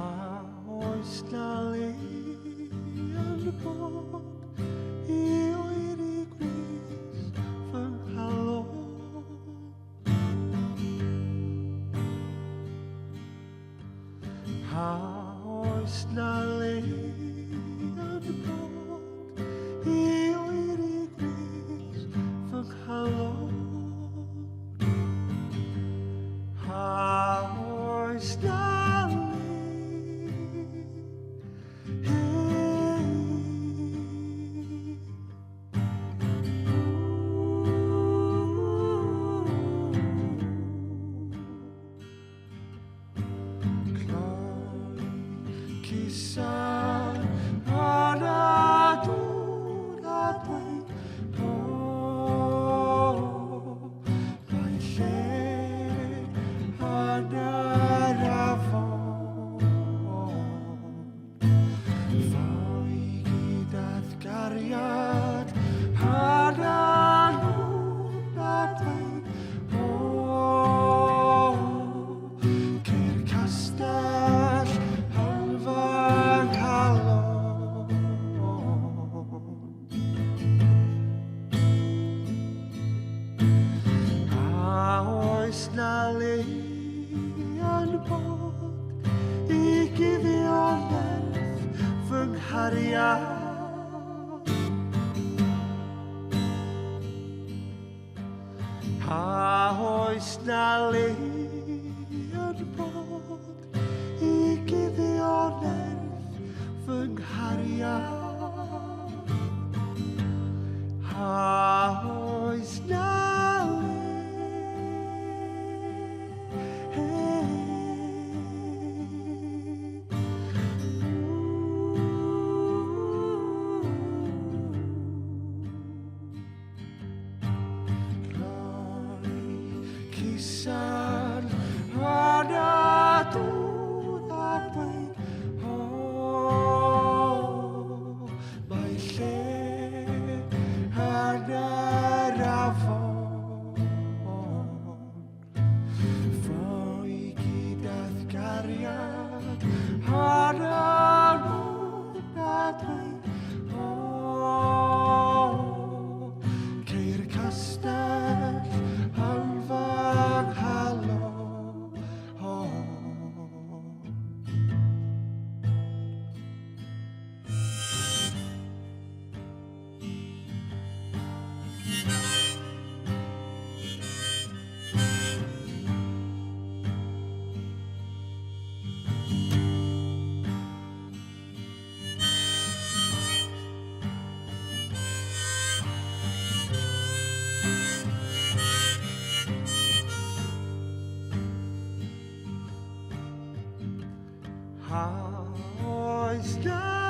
oes na le yn bod I oer I gwys fy nghalon. Oes na le yn bod I oer I gwys fy nghalon. Oes na Kisah ada duratai mai lle ada rafon fai gyda'r gariad ada duratai ceir castell oes na le yn bod I guddio nerth fy nghariad. Oes na le yn bod I guddio nerth fy nghariad. Oes na kisah ada duratai mai lle ada rafon fai gyda'r gariad ada duratai ceir castell oes na